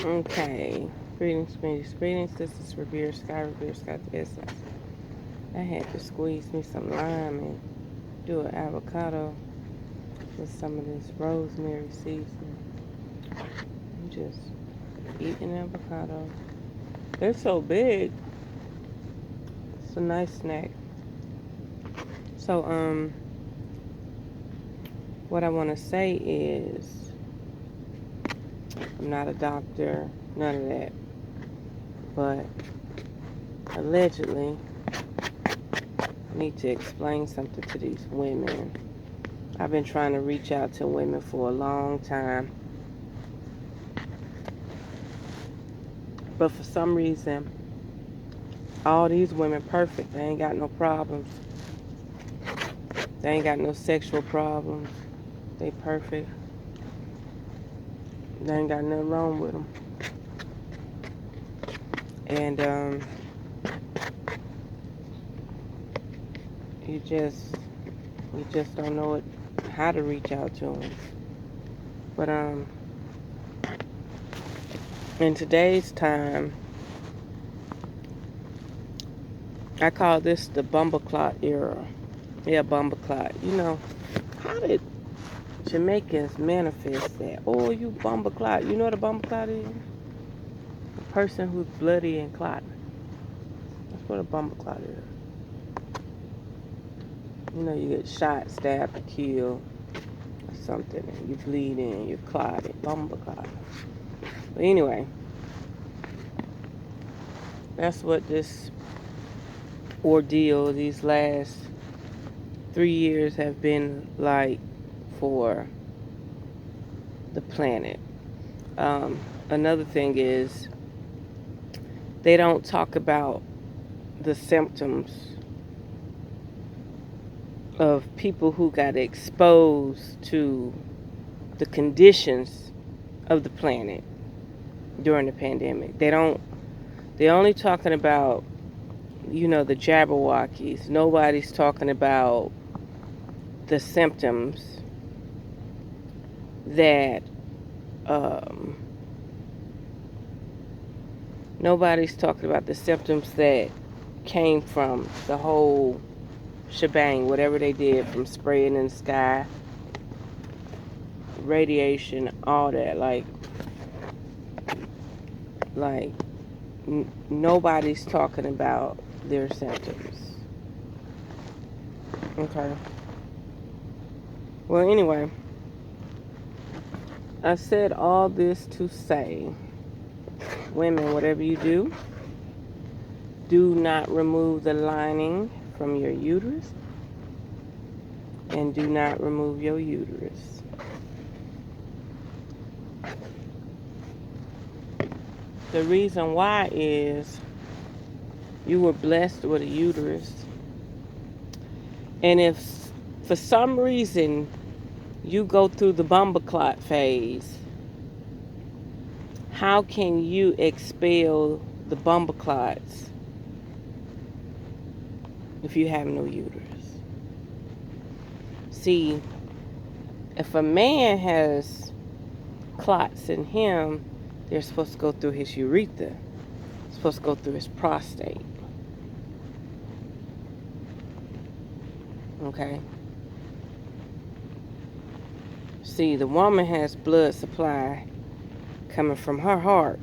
Okay. Greetings. This is Revere Sky Business. I had to squeeze me some lime and do an avocado with some of this rosemary seasoning. I'm just eating avocado. They're so big. It's a nice snack. So, what I want to say is, I'm not a doctor, none of that. But allegedly, I need to explain something to these women. I've been trying to reach out to women for a long time. But for some reason, all these women perfect. They ain't got no problems. They ain't got no sexual problems. They perfect. They ain't got nothing wrong with them. And you just don't know how to reach out to them. But in today's time, I call this the Bumbaclot era. Yeah, Bumbaclot. You know, how did Jamaicans manifest that? Oh, you Bumbaclot. You know what a Bumbaclot is? A person who's bloody and clotting. That's what a Bumbaclot is. You know, you get shot, stabbed, or killed, or something, and you bleeding, you're clotted. Bumbaclot. But anyway, that's what this ordeal these last 3 years have been like for the planet. Another thing is they don't talk about the symptoms of people who got exposed to the conditions of the planet during the pandemic. They're only talking about, the Jabberwockies. Nobody's talking about the symptoms that nobody's talking about the symptoms that came from the whole shebang, whatever they did, from spraying in the sky, radiation, all that. Nobody's talking about their symptoms. Okay. Well, anyway, I said all this to say, women, whatever you do not remove the lining from your uterus, and do not remove your uterus. The reason why is you were blessed with a uterus, and if for some reason you go through the Bumbaclot phase, how can you expel the Bumbaclots if you have no uterus? See, if a man has clots in him, they're supposed to go through his urethra. It's supposed to go through his prostate. Okay? See, the woman has blood supply coming from her heart,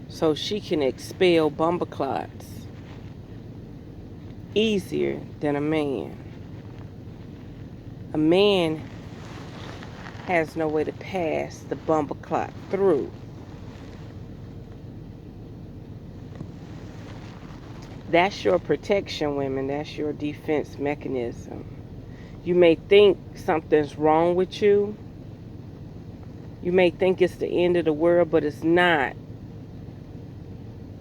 so she can expel Bumbaclots easier than a man. A man has no way to pass the Bumbaclot through. That's your protection, women. That's your defense mechanism. You may think something's wrong with you. You may think it's the end of the world, but it's not.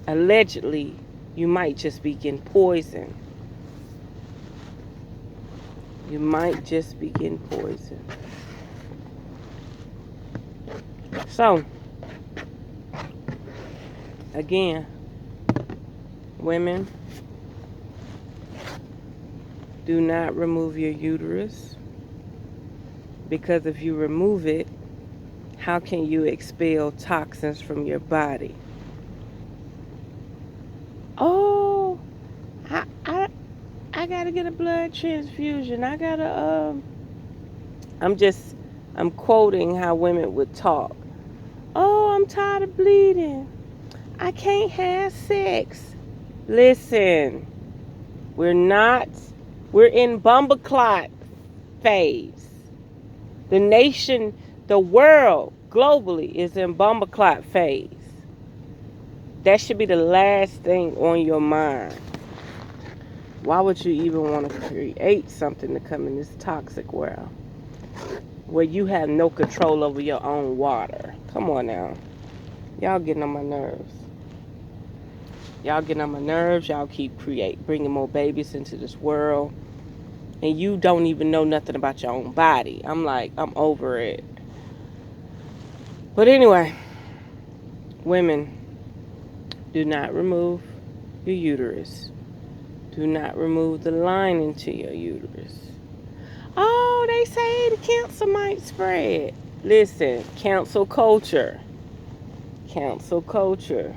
Allegedly, you might just be getting poisoned. You might just be getting poisoned. So, again, women, do not remove your uterus, because if you remove it, How can you expel toxins from your body? Oh, I gotta get a blood transfusion. I'm quoting how women would talk. Oh, I'm tired of bleeding. I can't have sex. Listen, we're in Bumbaclot phase. The world globally is in Bumbaclot phase. That should be the last thing on your mind. Why would you even want to create something to come in this toxic world where you have no control over your own water? Come on now. Y'all getting on my nerves. Y'all keep bringing more babies into this world. And you don't even know nothing about your own body. I'm over it. But anyway, women, do not remove your uterus. Do not remove the lining to your uterus. Oh, they say the cancer might spread. Listen, cancel culture. Cancel culture.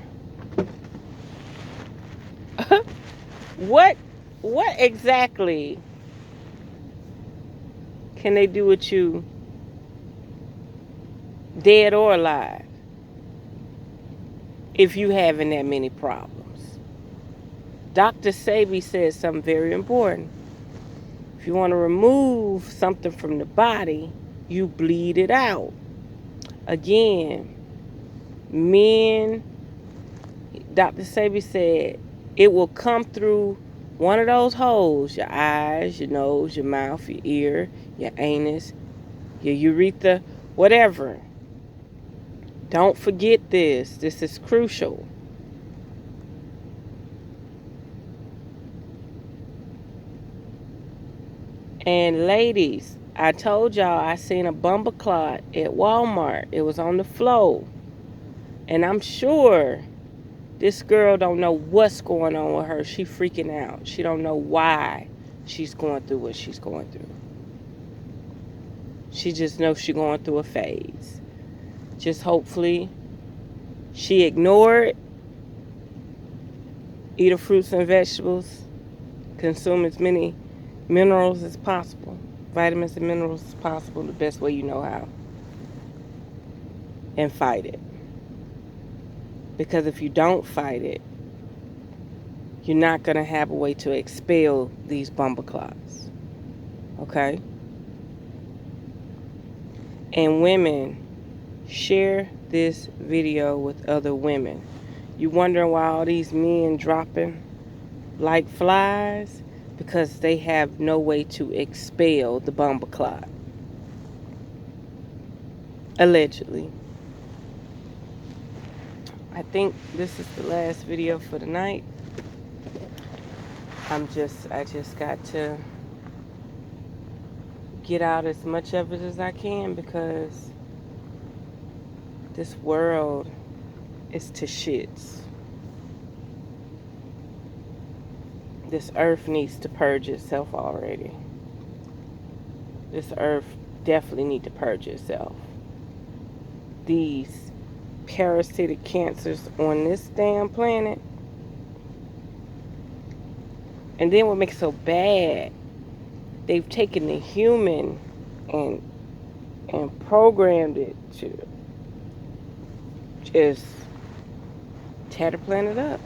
What exactly can they do with you, dead or alive, if you having that many problems? Dr. Sebi says something very important. If you want to remove something from the body, you bleed it out. Again, men, Dr. Sebi said, it will come through one of those holes: your eyes, your nose, your mouth, your ear, your anus, your urethra, whatever. Don't forget this. This is crucial. And ladies, I told y'all I seen a Bumbaclot at Walmart. It was on the floor. And I'm sure this girl don't know what's going on with her. She freaking out. She don't know why she's going through what she's going through. She just knows she's going through a phase. Just hopefully she ignore it, eat her fruits and vegetables, consume as many minerals as possible, vitamins and minerals as possible, the best way you know how, and fight it. Because if you don't fight it, you're not going to have a way to expel these Bumbaclots. Okay? And women, share this video with other women. You wondering why all these men dropping like flies? Because they have no way to expel the Bumbaclot. Allegedly. I think this is the last video for the night. I just got to get out as much of it as I can, because this world is to shits. This earth needs to purge itself already. This earth definitely needs to purge itself. These parasitic cancers on this damn planet. And then what makes it so bad, they've taken the human and programmed it to just tear the planet up.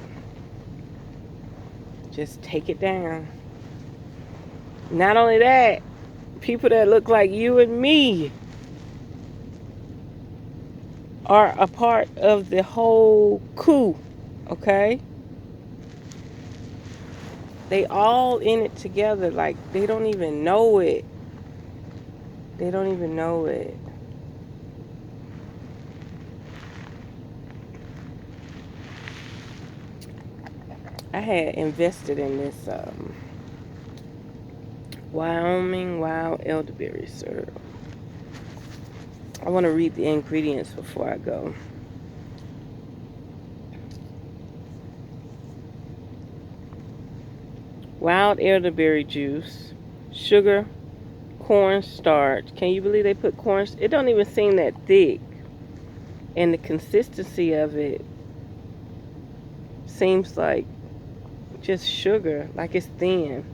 Just take it down. Not only that, people that look like you and me are a part of the whole coup, okay? They all in it together, like they don't even know it. They don't even know it. I had invested in this Wyoming wild elderberry syrup. I want to read the ingredients before I go. Wild elderberry juice, sugar, cornstarch. Can you believe they put corn? It don't even seem that thick. And the consistency of it seems like just sugar, like it's thin.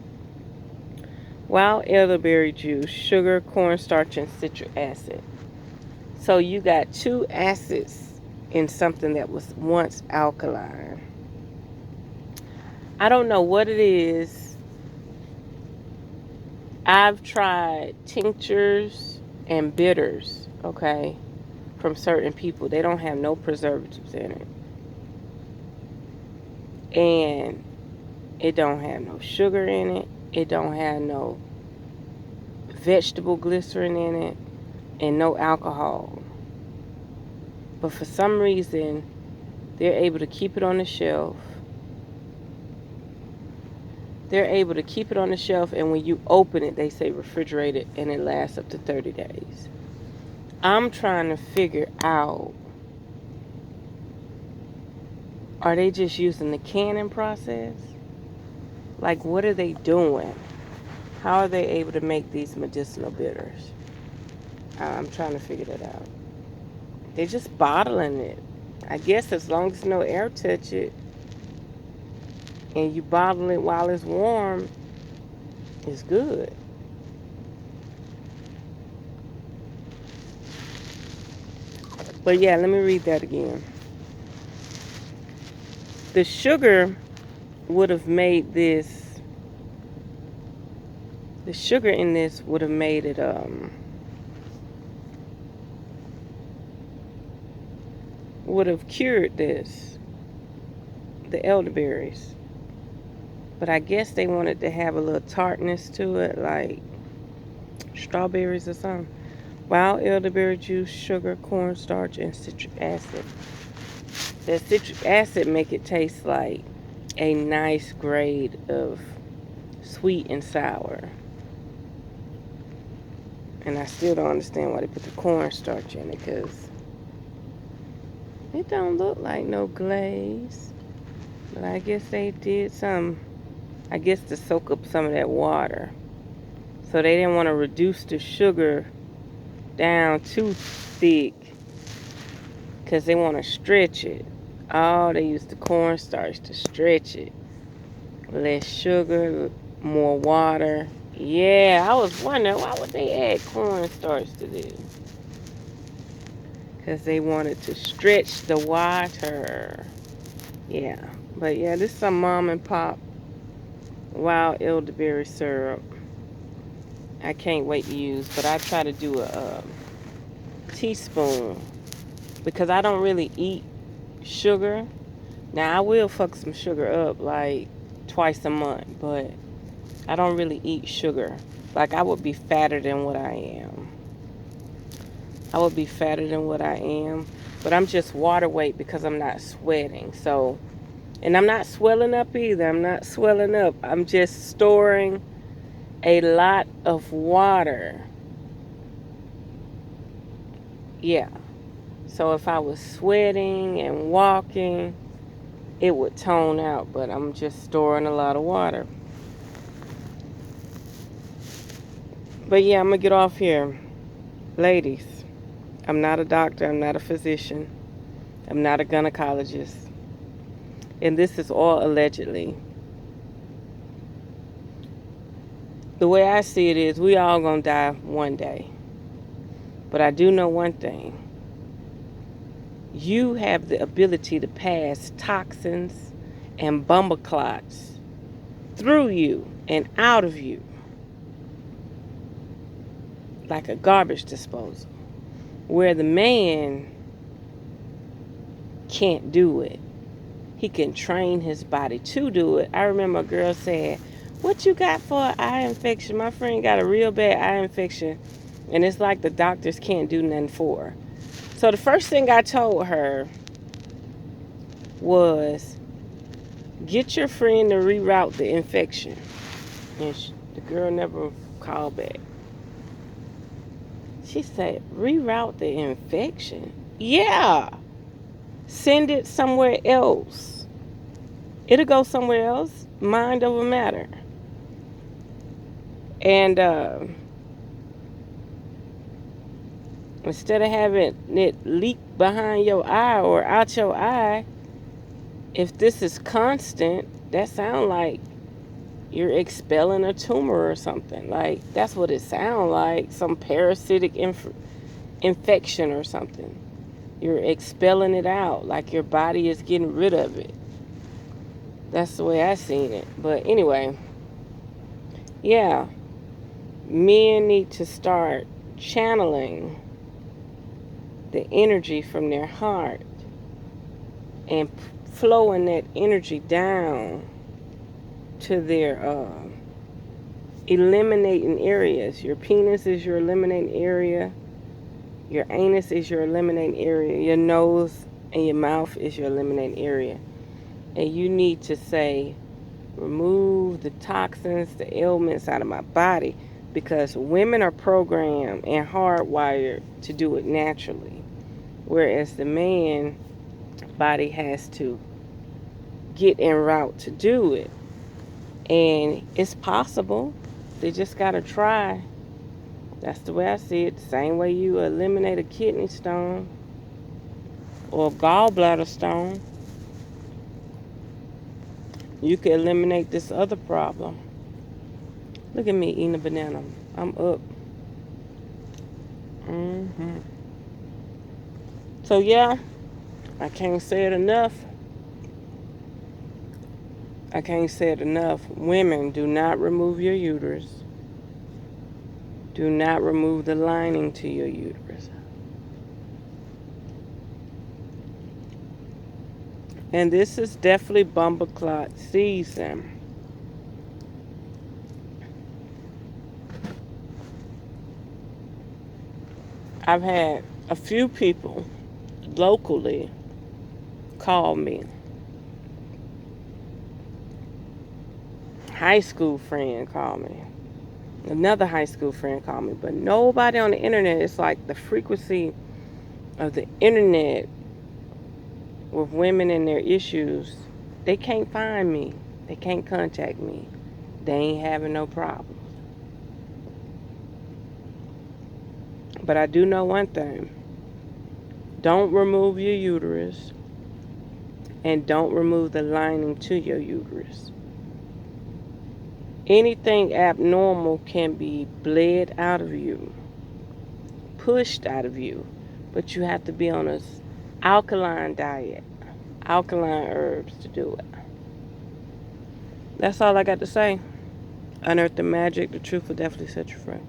Wild elderberry juice, sugar, cornstarch, and citric acid. So you got two acids in something that was once alkaline. I don't know what it is. I've tried tinctures and bitters, okay, from certain people. They don't have no preservatives in it. And it don't have no sugar in it. It don't have no vegetable glycerin in it and no alcohol. But for some reason, they're able to keep it on the shelf. They're able to keep it on the shelf, and when you open it, they say refrigerated, and it lasts up to 30 days. I'm trying to figure out, are they just using the canning process? Like, what are they doing? How are they able to make these medicinal bitters? I'm trying to figure that out. They're just bottling it. I guess as long as no air touch it, and you bottle it while it's warm, it's good. But yeah, let me read that again. The sugar would have made this, the sugar in this would have made it, would have cured this, the elderberries. But I guess they wanted to have a little tartness to it, like strawberries or something. Wild elderberry juice, sugar, cornstarch, and citric acid. That citric acid make it taste like a nice grade of sweet and sour. And I still don't understand why they put the cornstarch in it, because it don't look like no glaze. But I guess they did some, I guess, to soak up some of that water. So they didn't want to reduce the sugar down too thick, because they want to stretch it. Oh, they use the cornstarch to stretch it. Less sugar, more water. Yeah, I was wondering, why would they add cornstarch to this? Because they wanted to stretch the water. Yeah. But yeah, this is some mom and pop wild elderberry syrup. I can't wait to use, but I try to do a teaspoon, because I don't really eat sugar. Now I will fuck some sugar up like twice a month, but I don't really eat sugar. Like, I would be fatter than what I am. I would be fatter than what I am, but I'm just water weight because I'm not sweating. So, and I'm not swelling up either. I'm not swelling up. I'm just storing a lot of water. Yeah. So if I was sweating and walking, it would tone out, but I'm just storing a lot of water. But yeah, I'm going to get off here. Ladies, I'm not a doctor. I'm not a physician. I'm not a gynecologist. And this is all allegedly. The way I see it is, we all going to die one day. But I do know one thing. You have the ability to pass toxins and bumbaclots through you and out of you like a garbage disposal, where the man can't do it. He can train his body to do it. I remember a girl said, "What you got for an eye infection?" My friend got a real bad eye infection, and it's like the doctors can't do nothing for her. So the first thing I told her was, get your friend to reroute the infection. And the girl never called back. She said, reroute the infection? Yeah. Send it somewhere else. It'll go somewhere else. Mind over matter. And Instead of having it leak behind your eye or out your eye, if this is constant, that sounds like you're expelling a tumor or something. Like, that's what it sounds like, some parasitic infection or something. You're expelling it out, like your body is getting rid of it. That's the way I seen it. But anyway, yeah, men need to start channeling the energy from their heart and flowing that energy down to their eliminating areas. Your penis is your eliminating area. Your anus is your eliminating area. Your nose and your mouth is your eliminating area. And you need to say, remove the toxins, the ailments out of my body, because women are programmed and hardwired to do it naturally, whereas the man body has to get en route to do it. And it's possible. They just got to try. That's the way I see it. The same way you eliminate a kidney stone or a gallbladder stone, you can eliminate this other problem. Look at me eating a banana. I'm up. So yeah, I can't say it enough. I can't say it enough. Women, do not remove your uterus. Do not remove the lining to your uterus. And this is definitely Bumbaclot season. I've had a few people locally call me. High school friend called me. Another high school friend called me. But nobody on the internet. It's like the frequency of the internet with women and their issues. They can't find me. They can't contact me. They ain't having no problems. But I do know one thing. Don't remove your uterus. And don't remove the lining to your uterus. Anything abnormal can be bled out of you, pushed out of you, but you have to be on an alkaline diet, alkaline herbs to do it. That's all I got to say. Unearth the magic. The truth will definitely set you free.